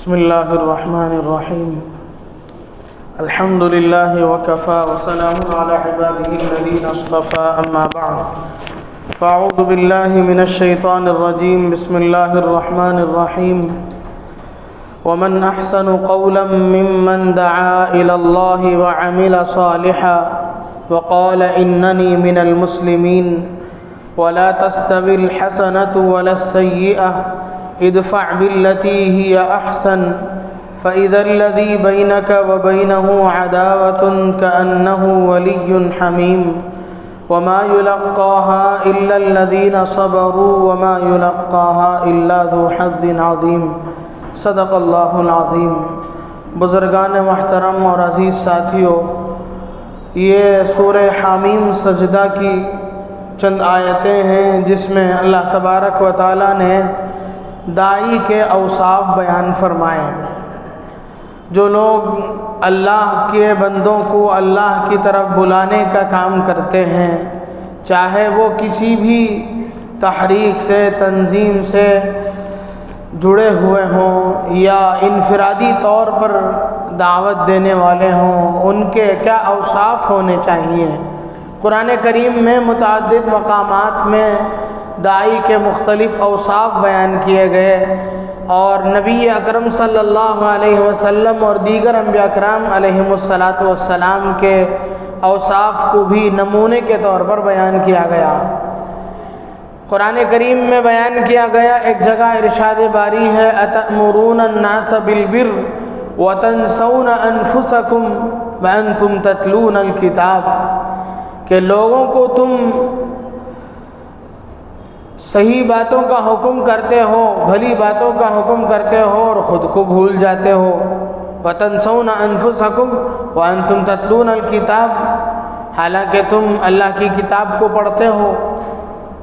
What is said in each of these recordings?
بسم الله الرحمن الرحيم. الحمد لله وكفى وسلام على عباده الذين اصطفى، أما بعد، فأعوذ بالله من الشيطان الرجيم. بسم الله الرحمن الرحيم. ومن أحسن قولا ممن دعا إلى الله وعمل صالحا وقال إنني من المسلمين. ولا تستوي الحسنة ولا السيئة، ادفع بالتي هي أحسن، فإذا الذي بينك وبينه عداوة كأنه ولي حميم. وما يلقاها إلا الذين صبروا وما يلقاها إلا ذو حظ عظيم. صدق اللہ العظیم. بزرگان محترم اور عزیز ساتھیوں، یہ سورہ حامیم سجدہ کی چند آیتیں ہیں جس میں اللہ تبارک و تعالیٰ نے داعی کے اوصاف بیان فرمائے. جو لوگ اللہ کے بندوں کو اللہ کی طرف بلانے کا کام کرتے ہیں، چاہے وہ کسی بھی تحریک سے، تنظیم سے جڑے ہوئے ہوں یا انفرادی طور پر دعوت دینے والے ہوں، ان کے کیا اوصاف ہونے چاہیے. قرآن کریم میں متعدد مقامات میں داعی کے مختلف اوصاف بیان کیے گئے، اور نبی اکرم صلی اللہ علیہ وسلم اور دیگر انبیاء اکرام علیہم الصلاۃ کے اوصاف کو بھی نمونے کے طور پر بیان کیا گیا. قرآن کریم میں بیان کیا گیا، ایک جگہ ارشاد باری ہے، أَتَأْمُرُونَ النَّاسَ بِالْبِرِّ وَتَنْسَوْنَ أَنفُسَكُمْ وَأَنْتُمْ تَتْلُونَ الْكِتَابَ، کہ لوگوں کو تم صحیح باتوں کا حکم کرتے ہو، بھلی باتوں کا حکم کرتے ہو اور خود کو بھول جاتے ہو. وَتَنْسَوْنَ أَنفُسَكُمْ وَأَنْتُمْ تَتْلُونَ الْكِتَابَ، حالانکہ تم اللہ کی کتاب کو پڑھتے ہو.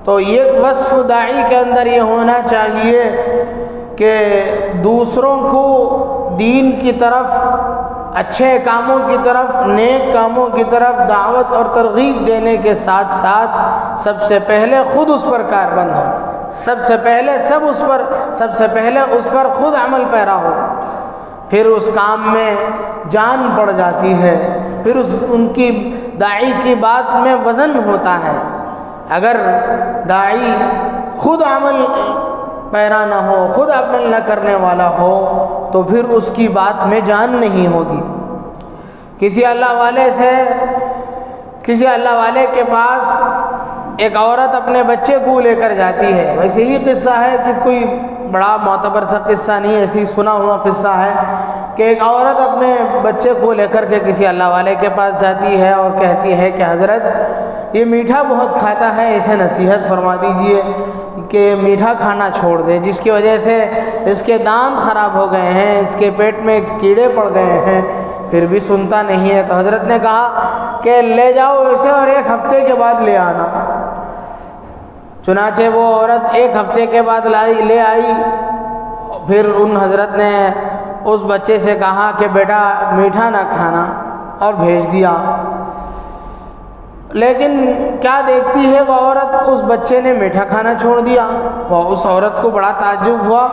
تو یہ وصف داعی کے اندر یہ ہونا چاہیے کہ دوسروں کو دین کی طرف، اچھے کاموں کی طرف، نیک کاموں کی طرف دعوت اور ترغیب دینے کے ساتھ ساتھ سب سے پہلے خود اس پر کاربند ہو، سب سے پہلے اس پر خود عمل پیرا ہو. پھر اس کام میں جان پڑ جاتی ہے، پھر ان کی داعی کی بات میں وزن ہوتا ہے. اگر داعی خود عمل پیرا نہ ہو، خود عمل نہ کرنے والا ہو، تو پھر اس کی بات میں جان نہیں ہوگی. کسی اللہ والے کے پاس ایک عورت اپنے بچے کو لے کر جاتی ہے. ویسے ہی قصہ ہے، کوئی بڑا معتبر سا قصہ نہیں، ایسی سنا ہوا قصہ ہے کہ ایک عورت اپنے بچے کو لے کر کے کسی اللہ والے کے پاس جاتی ہے اور کہتی ہے کہ حضرت یہ میٹھا بہت کھاتا ہے، اسے نصیحت فرما دیجئے کہ میٹھا کھانا چھوڑ دے، جس کی وجہ سے اس کے دانت خراب ہو گئے ہیں، اس کے پیٹ میں کیڑے پڑ گئے ہیں، پھر بھی سنتا نہیں ہے. تو حضرت نے کہا کہ لے جاؤ اسے اور 1 ہفتے کے بعد لے آنا. چنانچہ وہ عورت 1 ہفتے کے بعد لے آئی. پھر ان حضرت نے اس بچے سے کہا کہ بیٹا میٹھا نہ کھانا، اور بھیج دیا. لیکن کیا دیکھتی ہے وہ عورت، اس بچے نے میٹھا کھانا چھوڑ دیا. وہ اس عورت کو بڑا تعجب ہوا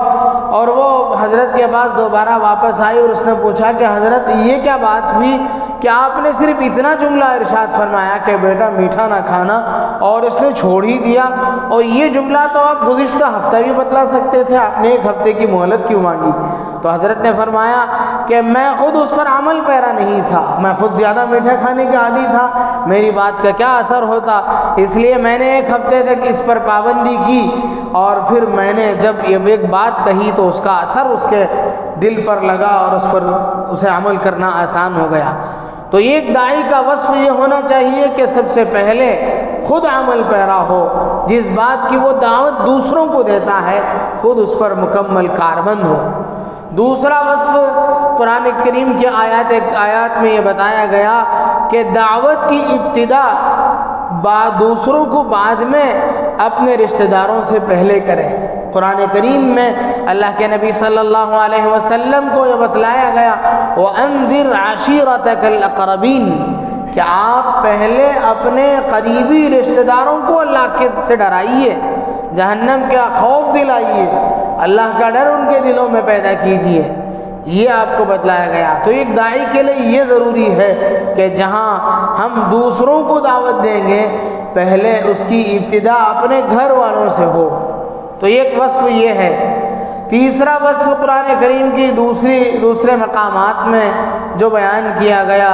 اور وہ حضرت کے پاس دوبارہ واپس آئی اور اس نے پوچھا کہ حضرت یہ کیا بات ہوئی کہ آپ نے صرف اتنا جملہ ارشاد فرمایا کہ بیٹا میٹھا نہ کھانا، اور اس نے چھوڑ ہی دیا، اور یہ جملہ تو آپ گزشتہ ہفتہ بھی بتلا سکتے تھے، آپ نے 1 ہفتے کی مہلت کیوں مانگی؟ تو حضرت نے فرمایا کہ میں خود اس پر عمل پیرا نہیں تھا، میں خود زیادہ میٹھا کھانے کا عادی تھا، میری بات کا کیا اثر ہوتا، اس لیے میں نے 1 ہفتے تک اس پر پابندی کی، اور پھر میں نے جب یہ ایک بات کہی تو اس کا اثر اس کے دل پر لگا اور اس پر اسے عمل کرنا آسان ہو گیا. تو ایک داعی کا وصف یہ ہونا چاہیے کہ سب سے پہلے خود عمل پیرا ہو، جس بات کی وہ دعوت دوسروں کو دیتا ہے خود اس پر مکمل کاربند ہو. دوسرا وصف قرآن کریم کی آیات میں یہ بتایا گیا کہ دعوت کی ابتدا دوسروں کو بعد میں اپنے رشتہ داروں سے پہلے کریں. قرآن کریم میں اللہ کے نبی صلی اللہ علیہ وسلم کو یہ بتلایا گیا، وَأَنذِرْ عَشِيرَتَكَ الْأَقْرَبِينَ، کہ آپ پہلے اپنے قریبی رشتہ داروں کو اللہ سے ڈرائیے، جہنم کا خوف دلائیے، اللہ کا ڈر ان کے دلوں میں پیدا کیجیے. یہ آپ کو بتلایا گیا۔ تو ایک داعی کے لیے یہ ضروری ہے کہ جہاں ہم دوسروں کو دعوت دیں گے پہلے اس کی ابتدا اپنے گھر والوں سے ہو۔ تو ایک وصف یہ ہے۔ تیسرا وصف قرآن کریم کی دوسرے مقامات میں جو بیان کیا گیا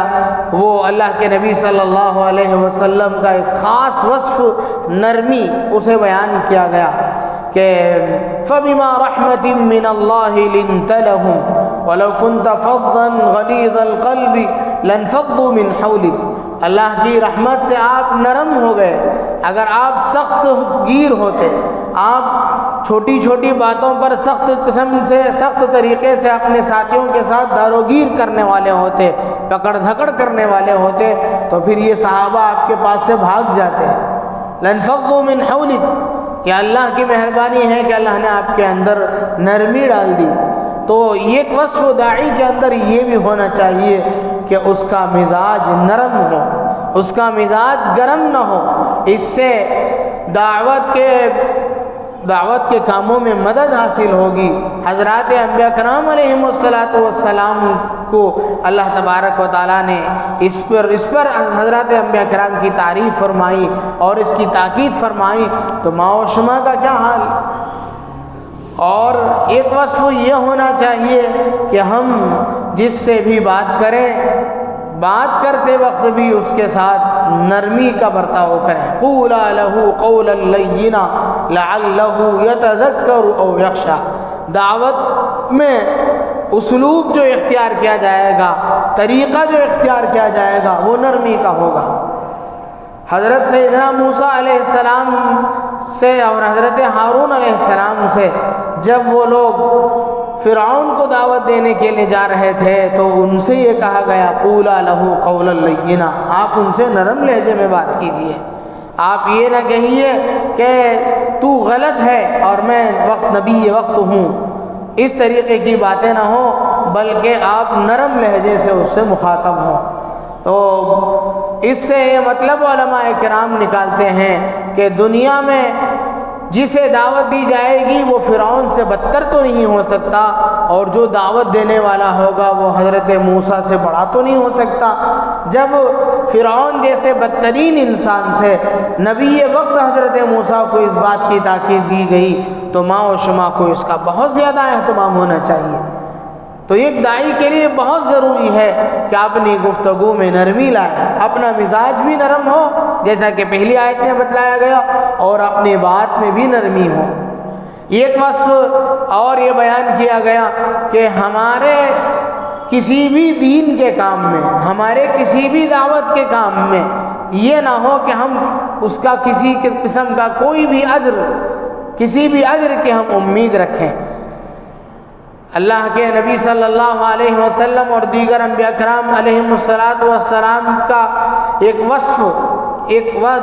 وہ اللہ کے نبی صلی اللہ علیہ وسلم کا ایک خاص وصف نرمی اسے بیان کیا گیا کہ فَبِمَا رَحْمَةٍ مِّنَ اللَّهِ لِنْتَ لَهُمْ وَلَوْ كُنْتَ فَظًّا غَلِيظَ الْقَلْبِ لَانفَضُّوا مِنْ حَوْلِكَ، اللہ کی رحمت سے آپ نرم ہو گئے۔ اگر آپ سخت گیر ہوتے، آپ چھوٹی چھوٹی باتوں پر سخت طریقے سے اپنے ساتھیوں کے ساتھ داروگیر کرنے والے ہوتے، پکڑ دھکڑ کرنے والے ہوتے، تو پھر یہ صحابہ آپ کے پاس سے بھاگ جاتے۔ لَانفَضُّوا مِنْ حَوْلِكَ، یہ اللہ کی مہربانی ہے کہ اللہ نے آپ کے اندر نرمی ڈال دی۔ تو ایک وصف داعی کے اندر یہ بھی ہونا چاہیے کہ اس کا مزاج نرم ہو، اس کا مزاج گرم نہ ہو۔ اس سے دعوت کے کاموں میں مدد حاصل ہوگی۔ حضرات انبیاء کرام علیہم السلام کو اللہ تبارک و تعالیٰ نے اس پر حضرات انبیاء کرام کی تعریف فرمائی اور اس کی تاکید فرمائی، تو ماں و شمع کا کیا حال۔ اور ایک وصف یہ ہونا چاہیے کہ ہم جس سے بھی بات کریں، بات کرتے وقت بھی اس کے ساتھ نرمی کا برتاؤ کریں۔ قولا له قولا لینا لعلہ یتذکر او یخشی، دعوت میں اسلوب جو اختیار کیا جائے گا، طریقہ جو اختیار کیا جائے گا وہ نرمی کا ہوگا۔ حضرت سیدنا موسیٰ علیہ السلام سے اور حضرت ہارون علیہ السلام سے جب وہ لوگ فرعون کو دعوت دینے کے لیے جا رہے تھے تو ان سے یہ کہا گیا قولا لہ قولا لینا، آپ ان سے نرم لہجے میں بات کیجئے۔ آپ یہ نہ کہیے کہ تو غلط ہے اور میں نبی وقت ہوں، اس طریقے کی باتیں نہ ہوں، بلکہ آپ نرم لہجے سے اس سے مخاطب ہوں۔ تو اس سے یہ مطلب علماء کرام نکالتے ہیں کہ دنیا میں جسے دعوت دی جائے گی وہ فرعون سے بدتر تو نہیں ہو سکتا، اور جو دعوت دینے والا ہوگا وہ حضرت موسیٰ سے بڑا تو نہیں ہو سکتا۔ جب فرعون جیسے بدترین انسان سے نبی وقت حضرت موسیٰ کو اس بات کی تاکید دی گئی تو ماں و شمع کو اس کا بہت زیادہ اہتمام ہونا چاہیے۔ تو ایک داعی کے لیے بہت ضروری ہے کہ اپنی گفتگو میں نرمی لائے، اپنا مزاج بھی نرم ہو جیسا کہ پہلی آیت میں بتلایا گیا، اور اپنی بات میں بھی نرمی ہو۔ ایک وصف اور یہ بیان کیا گیا کہ ہمارے کسی بھی دین کے کام میں، ہمارے کسی بھی دعوت کے کام میں یہ نہ ہو کہ ہم اس کا کسی قسم کا کوئی بھی کسی بھی اجر کی ہم امید رکھیں۔ اللہ کے نبی صلی اللہ علیہ وسلم اور دیگر انبیاء کرام علیہم السلام کا ایک وصف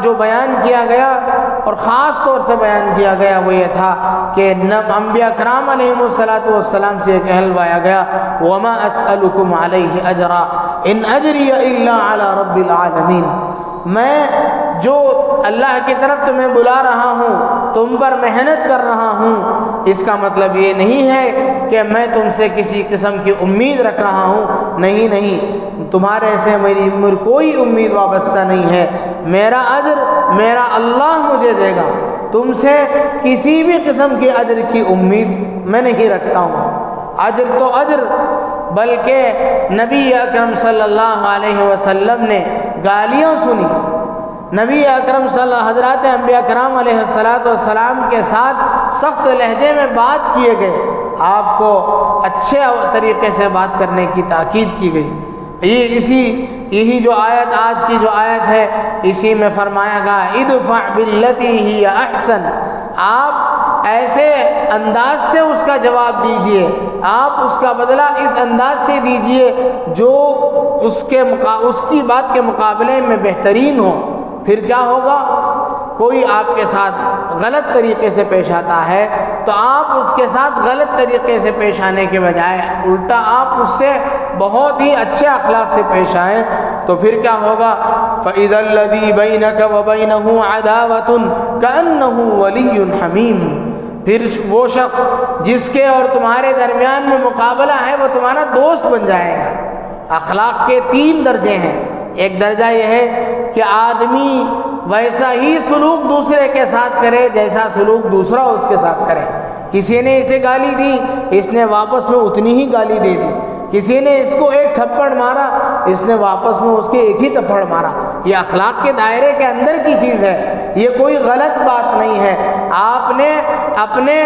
جو بیان کیا گیا اور خاص طور سے بیان کیا گیا وہ یہ تھا کہ انبیاء کرام علیہم السلام سے ایک کہلوایا گیا وما اسألکم علیہ اجرا ان اجری الا علی رب العالمین، میں جو اللہ کی طرف تمہیں بلا رہا ہوں، تم پر محنت کر رہا ہوں، اس کا مطلب یہ نہیں ہے کہ میں تم سے کسی قسم کی امید رکھ رہا ہوں، نہیں، تمہارے سے میری کوئی امید وابستہ نہیں ہے، میرا اجر میرا اللہ مجھے دے گا، تم سے کسی بھی قسم کے اجر کی امید میں نہیں رکھتا ہوں۔ اجر تو اجر، بلکہ نبی اکرم صلی اللہ علیہ وسلم نے گالیاں سنی، نبی اکرم حضرات انبیاء کرام علیہ السلام کے ساتھ سخت لہجے میں بات کیے گئے، آپ کو اچھے طریقے سے بات کرنے کی تاکید کی گئی۔ یہی جو آیت آج کی جو آیت ہے اسی میں فرمایا گا ادفع باللتی ہی احسن، آپ ایسے انداز سے اس کا جواب دیجئے، آپ اس کا بدلہ اس انداز سے دیجئے جو اس کی بات کے مقابلے میں بہترین ہو۔ پھر کیا ہوگا؟ کوئی آپ کے ساتھ غلط طریقے سے پیش آتا ہے تو آپ اس کے ساتھ غلط طریقے سے پیش آنے کے بجائے الٹا آپ اس سے بہت ہی اچھے اخلاق سے پیش آئیں، تو پھر کیا ہوگا؟ فَإِذَا الَّذِي بَيْنَكَ وَبَيْنَهُ عَدَاوَةٌ كَأَنَّهُ وَلِيٌّ حَمِيمٌ، پھر وہ شخص جس کے اور تمہارے درمیان میں مقابلہ ہے وہ تمہارا دوست بن جائے گا۔ اخلاق کے 3 درجے ہیں۔ ایک درجہ یہ ہے کہ آدمی ویسا ہی سلوک دوسرے کے ساتھ کرے جیسا سلوک دوسرا اس کے ساتھ کرے۔ کسی نے اسے گالی دی، اس نے واپس میں اتنی ہی گالی دے دی۔ کسی نے اس کو ایک تھپڑ مارا، اس نے واپس میں اس کے ایک ہی تھپڑ مارا۔ یہ اخلاق کے دائرے کے اندر کی چیز ہے، یہ کوئی غلط بات نہیں ہے۔ آپ نے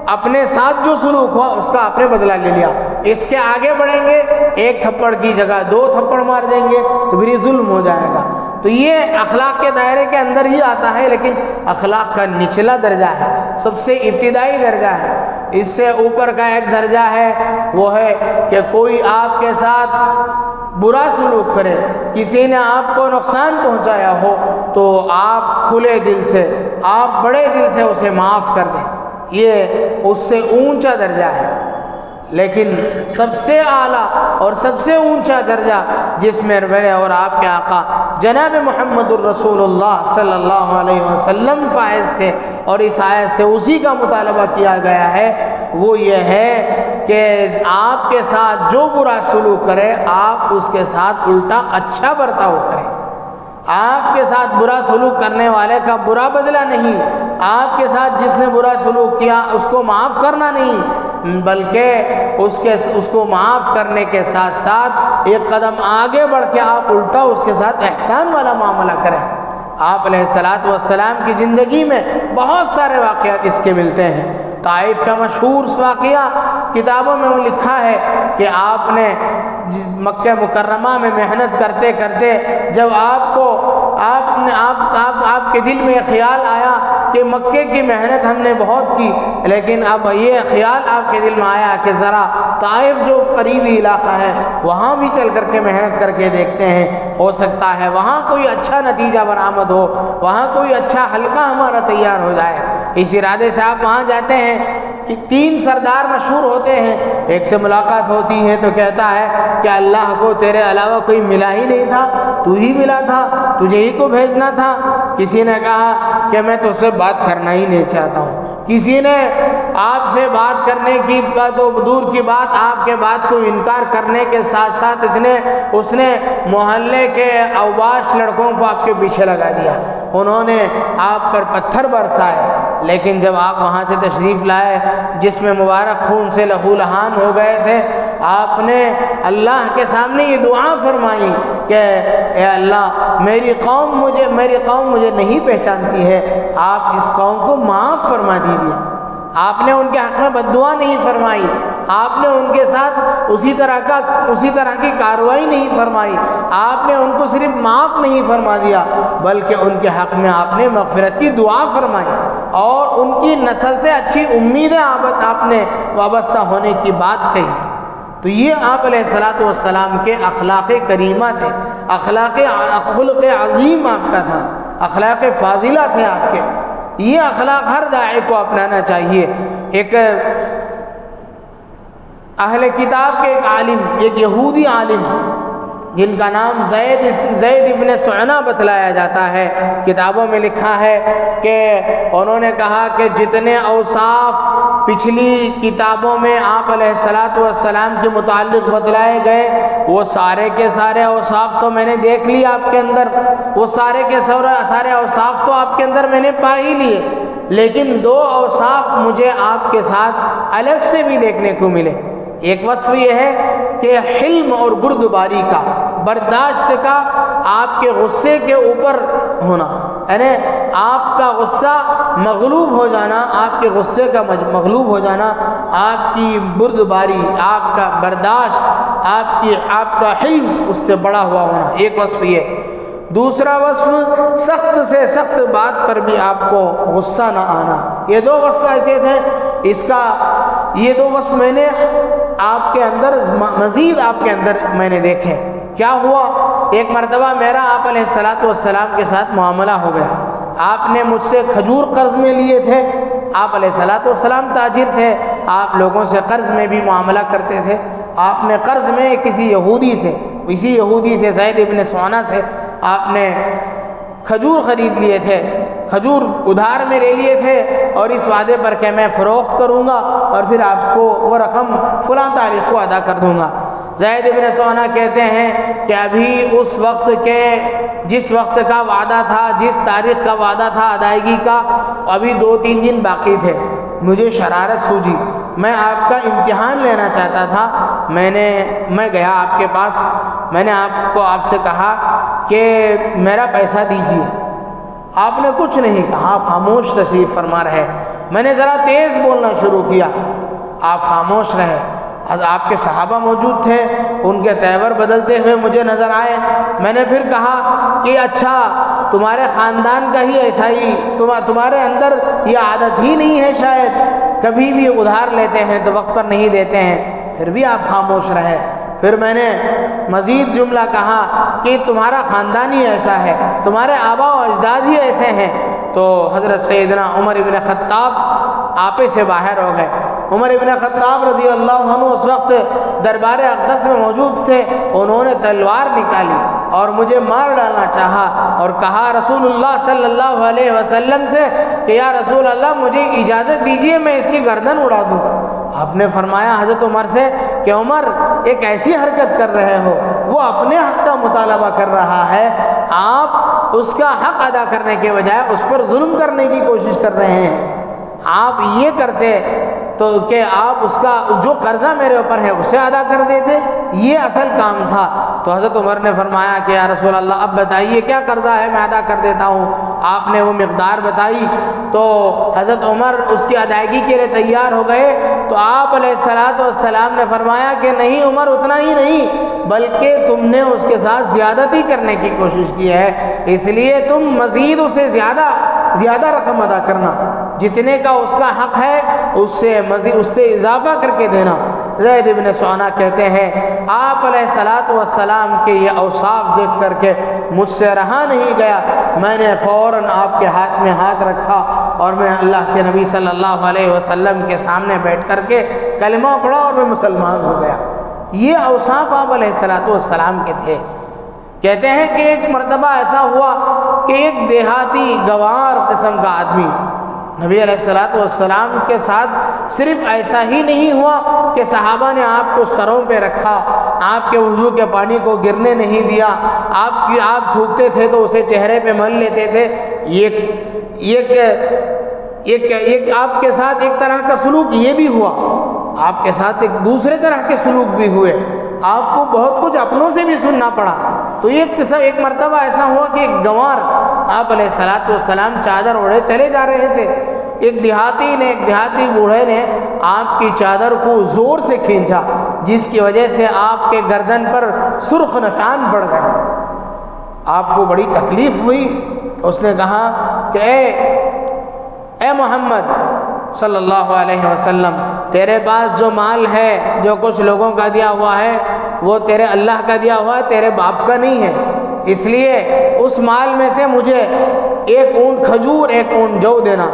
اپنے ساتھ جو سلوک ہوا اس کا آپ نے بدلہ لے لیا۔ اس کے آگے بڑھیں گے، ایک تھپڑ کی جگہ 2 تھپڑ مار دیں گے تو پھر یہ ظلم ہو جائے گا۔ تو یہ اخلاق کے دائرے کے اندر ہی آتا ہے، لیکن اخلاق کا نچلا درجہ ہے، سب سے ابتدائی درجہ ہے۔ اس سے اوپر کا ایک درجہ ہے، وہ ہے کہ کوئی آپ کے ساتھ برا سلوک کرے، کسی نے آپ کو نقصان پہنچایا ہو تو آپ کھلے دل سے، آپ بڑے دل سے اسے معاف کر دیں، یہ اس سے اونچا درجہ ہے۔ لیکن سب سے اعلیٰ اور سب سے اونچا درجہ جس میں میرے اور آپ کے آقا جناب محمد الرسول اللہ صلی اللہ علیہ وسلم فائز تھے، اور اس آیت سے اسی کا مطالبہ کیا گیا ہے، وہ یہ ہے کہ آپ کے ساتھ جو برا سلوک کرے آپ اس کے ساتھ الٹا اچھا برتاؤ کریں۔ آپ کے ساتھ برا سلوک کرنے والے کا برا بدلہ نہیں، آپ کے ساتھ جس نے برا سلوک کیا اس کو معاف کرنا نہیں، بلکہ اس کو معاف کرنے کے ساتھ ساتھ ایک قدم آگے بڑھ کے آپ الٹا اس کے ساتھ احسان والا معاملہ کریں۔ آپ علیہ الصلوۃ والسلام کی زندگی میں بہت سارے واقعات اس کے ملتے ہیں۔ طائف کا مشہور واقعہ کتابوں میں وہ لکھا ہے کہ آپ نے مکہ مکرمہ میں محنت کرتے کرتے جب آپ کے دل میں خیال آیا کہ مکے کی محنت ہم نے بہت کی، لیکن اب یہ خیال آپ کے دل میں آیا کہ ذرا طائف جو قریبی علاقہ ہے وہاں بھی چل کر کے محنت کر کے دیکھتے ہیں، ہو سکتا ہے وہاں کوئی اچھا نتیجہ برآمد ہو، وہاں کوئی اچھا حلقہ ہمارا تیار ہو جائے۔ اس ارادے سے آپ وہاں جاتے ہیں کہ 3 سردار مشہور ہوتے ہیں، ایک سے ملاقات ہوتی ہے تو کہتا ہے کہ اللہ کو تیرے علاوہ کوئی ملا ہی نہیں تھا، تو ہی ملا تھا، تجھے ہی کو بھیجنا تھا۔ کسی نے کہا کہ میں تجھ سے بات کرنا ہی نہیں چاہتا ہوں۔ کسی نے آپ سے بات کرنے کی تو دور کی بات، آپ کے بات کو انکار کرنے کے ساتھ ساتھ اس نے محلے کے اوباش لڑکوں کو آپ کے پیچھے لگا دیا، انہوں نے آپ پر پتھر برسائے، لیکن جب آپ وہاں سے تشریف لائے جس میں مبارک خون سے لہو لہان ہو گئے تھے، آپ نے اللہ کے سامنے یہ دعا فرمائی کہ اے اللہ میری قوم مجھے نہیں پہچانتی ہے، آپ اس قوم کو معاف فرما دیجیے۔ آپ نے ان کے حق میں بد دعا نہیں فرمائی، آپ نے ان کے ساتھ اسی طرح کی کارروائی نہیں فرمائی، آپ نے ان کو صرف معاف نہیں فرما دیا بلکہ ان کے حق میں آپ نے مغفرت کی دعا فرمائی اور ان کی نسل سے اچھی امیدیں آپ نے وابستہ ہونے کی بات کہی۔ تو یہ آپ علیہ الصلوۃ والسلام کے اخلاق کریمہ تھے، خلق عظیم آپ کا تھا، اخلاق فاضلہ تھے آپ کے۔ یہ اخلاق ہر داعی کو اپنانا چاہیے۔ ایک اہل کتاب کے ایک عالم، ایک یہودی عالم جن کا نام زید ابن سعنا بتلایا جاتا ہے، کتابوں میں لکھا ہے کہ انہوں نے کہا کہ جتنے اوصاف پچھلی کتابوں میں آپ علیہ الصلوۃ والسلام کے متعلق بتلائے گئے وہ سارے کے سارے اوصاف تو میں نے دیکھ لی آپ کے اندر، وہ سارے کے سارے اوصاف تو آپ کے اندر میں نے پا ہی لیے، لیکن 2 اوصاف مجھے آپ کے ساتھ الگ سے بھی دیکھنے کو ملے۔ ایک وصف یہ ہے کہ حلم اور بردباری کا، برداشت کا، آپ کے غصے کے اوپر ہونا، یعنی آپ کا غصہ مغلوب ہو جانا، آپ کے غصے کا مغلوب ہو جانا، آپ کی بردباری، آپ کا برداشت، آپ کا حلم اس سے بڑا ہوا ہونا، ایک وصف یہ۔ دوسرا وصف سخت سے سخت بات پر بھی آپ کو غصہ نہ آنا۔ یہ 2 وصف ایسے تھے، یہ 2 وصف میں نے آپ کے اندر مزید آپ کے اندر میں نے دیکھے۔ کیا ہوا؟ ایک مرتبہ میرا آپ علیہ الصلوۃ والسلام کے ساتھ معاملہ ہو گیا۔ آپ نے مجھ سے کھجور قرض میں لیے تھے، آپ علیہ الصلوۃ والسلام تاجر تھے، آپ لوگوں سے قرض میں بھی معاملہ کرتے تھے۔ آپ نے قرض میں اسی یہودی سے زید ابن سعنا سے آپ نے کھجور خرید لیے تھے۔ کھجور ادھار میں لے لیے تھے اور اس وعدے پر کہ میں فروخت کروں گا اور پھر آپ کو وہ رقم فلاں تاریخ کو ادا کر دوں گا۔ زید بن سونا کہتے ہیں کہ ابھی اس وقت کے جس وقت کا وعدہ تھا، جس تاریخ کا وعدہ تھا ادائیگی کا، ابھی 2-3 دن باقی تھے۔ مجھے شرارت سوجی، میں آپ کا امتحان لینا چاہتا تھا۔ میں گیا آپ کے پاس، میں نے آپ سے کہا کہ میرا پیسہ دیجیے۔ آپ نے کچھ نہیں کہا، آپ خاموش تشریف فرما رہے۔ میں نے ذرا تیز بولنا شروع کیا، آپ خاموش رہے۔ آپ کے صحابہ موجود تھے، ان کے تیور بدلتے ہوئے مجھے نظر آئے۔ میں نے پھر کہا کہ اچھا تمہارے خاندان کا ہی ایسا ہی، تمہارے اندر یہ عادت ہی نہیں ہے شاید، کبھی بھی ادھار لیتے ہیں تو وقت پر نہیں دیتے ہیں۔ پھر بھی آپ خاموش رہے۔ پھر میں نے مزید جملہ کہا کہ تمہارا خاندان ہی ایسا ہے، تمہارے آبا و اجداد ہی ایسے ہیں۔ تو حضرت سیدنا عمر ابن خطاب آپے سے باہر ہو گئے۔ عمر ابن خطاب رضی اللہ عنہ اس وقت دربار اقدس میں موجود تھے۔ انہوں نے تلوار نکالی اور مجھے مار ڈالنا چاہا اور کہا رسول اللہ صلی اللہ علیہ وسلم سے کہ یا رسول اللہ مجھے اجازت دیجیے میں اس کی گردن اڑا دوں۔ آپ نے فرمایا حضرت عمر سے کہ عمر ایک ایسی حرکت کر رہے ہو، وہ اپنے حق کا مطالبہ کر رہا ہے، آپ اس کا حق ادا کرنے کے بجائے اس پر ظلم کرنے کی کوشش کر رہے ہیں۔ آپ یہ کرتے تو کہ آپ اس کا جو قرضہ میرے اوپر ہے اسے ادا کر دیتے، یہ اصل کام تھا۔ تو حضرت عمر نے فرمایا کہ یا رسول اللہ اب بتائیے کیا قرضہ ہے، میں ادا کر دیتا ہوں۔ آپ نے وہ مقدار بتائی تو حضرت عمر اس کی ادائیگی کے لیے تیار ہو گئے۔ تو آپ علیہ السلام نے فرمایا کہ نہیں عمر، اتنا ہی نہیں بلکہ تم نے اس کے ساتھ زیادتی کرنے کی کوشش کی ہے، اس لیے تم مزید اسے زیادہ رقم ادا کرنا، جتنے کا اس کا حق ہے اس سے اضافہ کر کے دینا۔ زید بن سونا کہتے ہیں آپ علیہ السلام کے یہ اوصاف دیکھ کر کے مجھ سے رہا نہیں گیا، میں نے فوراً آپ کے ہاتھ میں ہاتھ رکھا اور میں اللہ کے نبی صلی اللہ علیہ وسلم کے سامنے بیٹھ کر کے کلمہ پڑھا اور میں مسلمان ہو گیا۔ یہ اوصاف آپ علیہ السلام کے تھے۔ کہتے ہیں کہ ایک مرتبہ ایسا ہوا کہ ایک دیہاتی گوار قسم کا آدمی نبی علیہ السلام کے ساتھ صرف ایسا ہی نہیں ہوا کہ صحابہ نے آپ کو سروں پہ رکھا، آپ کے وضو کے پانی کو گرنے نہیں دیا، آپ تھوکتے تھے تو اسے چہرے پہ مل لیتے تھے۔ ایک آپ کے ساتھ ایک طرح کا سلوک یہ بھی ہوا، آپ کے ساتھ ایک دوسرے طرح کے سلوک بھی ہوئے، آپ کو بہت کچھ اپنوں سے بھی سننا پڑا۔ تو ایک مرتبہ ایسا ہوا کہ ایک گنوار آپ علیہ السلام چادر اوڑھے چلے جا رہے تھے۔ ایک دیہاتی بوڑھے نے آپ کی چادر کو زور سے کھینچا، جس کی وجہ سے آپ کے گردن پر سرخ نشان پڑ گئے۔ آپ کو بڑی تکلیف ہوئی۔ اس نے کہا کہ اے محمد صلی اللہ علیہ وسلم، تیرے پاس جو مال ہے، جو کچھ لوگوں کا دیا ہوا ہے، وہ تیرے اللہ کا دیا ہوا ہے، تیرے باپ کا نہیں ہے، اس لیے اس مال میں سے مجھے 1 اونٹ کھجور 1 اونٹ جو دینا۔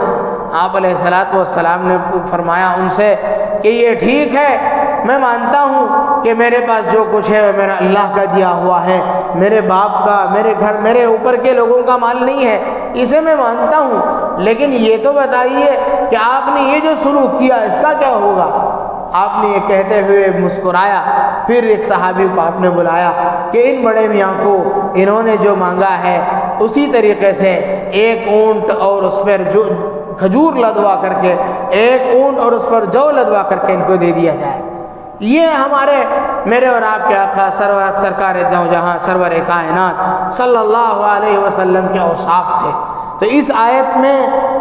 آپ علیہ السلام نے فرمایا ان سے کہ یہ ٹھیک ہے، میں مانتا ہوں کہ میرے پاس جو کچھ ہے وہ میرا اللہ کا دیا ہوا ہے، میرے باپ کا، میرے گھر، میرے اوپر کے لوگوں کا مال نہیں ہے، اسے میں مانتا ہوں، لیکن یہ تو بتائیے کہ آپ نے یہ جو سلوک کیا اس کا کیا ہوگا؟ آپ نے یہ کہتے ہوئے مسکرایا۔ پھر ایک صحابی کو آپ نے بلایا کہ ان بڑے میاں کو انہوں نے جو مانگا ہے اسی طریقے سے 1 اونٹ اور اس پر جو کھجور لدوا کر کے 1 اونٹ اور اس پر جو لدوا کر کے ان کو دے دیا جائے۔ یہ میرے اور آپ کے آقا سرکار دو جہاں سرور کائنات صلی اللہ علیہ وسلم کے اوصاف تھے۔ تو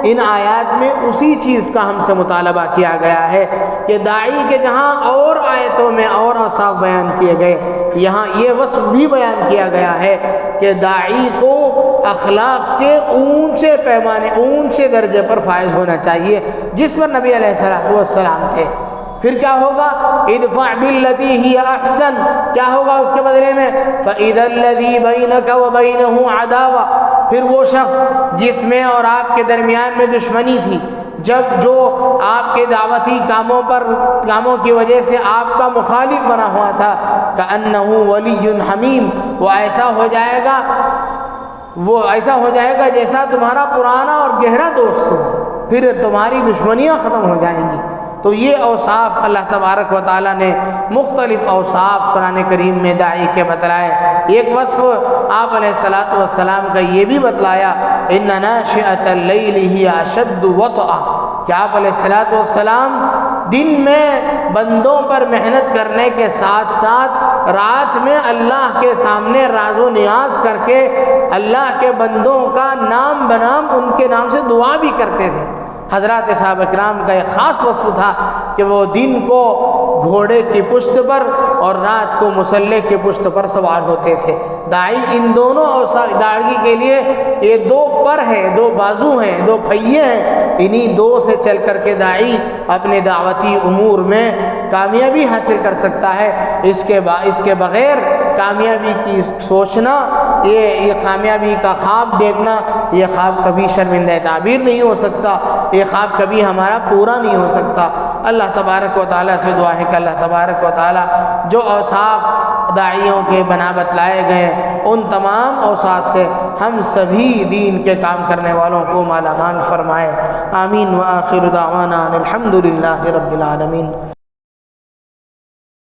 ان آیات میں اسی چیز کا ہم سے مطالبہ کیا گیا ہے کہ داعی کے جہاں اور آیتوں میں اور اوصاف بیان کیے گئے، یہاں یہ وصف بھی بیان کیا گیا ہے کہ داعی کو اخلاق کے اونچے پیمانے، اونچے درجے پر فائز ہونا چاہیے، جس پر نبی علیہ السلام تھے۔ پھر کیا ہوگا؟ ادفع باللتی ہی احسن، کیا ہوگا اس کے بدلے میں؟ فاذا الذی بینک وبینہ عداوہ، پھر وہ شخص جس میں اور آپ کے درمیان میں دشمنی تھی، جو آپ کے دعوتی کاموں کی وجہ سے آپ کا مخالف بنا ہوا تھا، کأنہ ولی حمیم، وہ ایسا ہو جائے گا وہ ایسا ہو جائے گا جیسا تمہارا پرانا اور گہرا دوست ہو، پھر تمہاری دشمنیاں ختم ہو جائیں گی۔ تو یہ اوصاف اللہ تبارک و تعالیٰ نے مختلف اوصاف قرآن کریم میں داعی کے بتلائے۔ ایک وصف آپ علیہ السلام کا یہ بھی بتلایا، ان ناشئۃ اللیل ہی اشد وطئا، کہ آپ علیہ السلام دن میں بندوں پر محنت کرنے کے ساتھ ساتھ رات میں اللہ کے سامنے راز و نیاز کر کے اللہ کے بندوں کا نام بنام ان کے نام سے دعا بھی کرتے تھے۔ حضرات صحابہ کرام کا ایک خاص وصف تھا کہ وہ دن کو گھوڑے کی پشت پر اور رات کو مسلح کی پشت پر سوار ہوتے تھے۔ داعی ان دونوں داعی کے لیے یہ دو پر ہیں، دو بازو ہیں، دو پہیے ہیں، انہی دو سے چل کر کے داعی اپنے دعوتی امور میں کامیابی حاصل کر سکتا ہے۔ اس کے بغیر کامیابی کی سوچنا، یہ کامیابی کا خواب دیکھنا، یہ خواب کبھی شرمندہ تعبیر نہیں ہو سکتا، یہ خواب کبھی ہمارا پورا نہیں ہو سکتا۔ اللہ تبارک و تعالیٰ سے دعا ہے کہ اللہ تبارک و تعالیٰ جو اوصاف داعیوں کے بنا بتلائے گئے ان تمام اوصاف سے ہم سبھی دین کے کام کرنے والوں کو مالا مال فرمائے۔ آمین۔ وآخر دعوانا الحمد للہ رب العالمین۔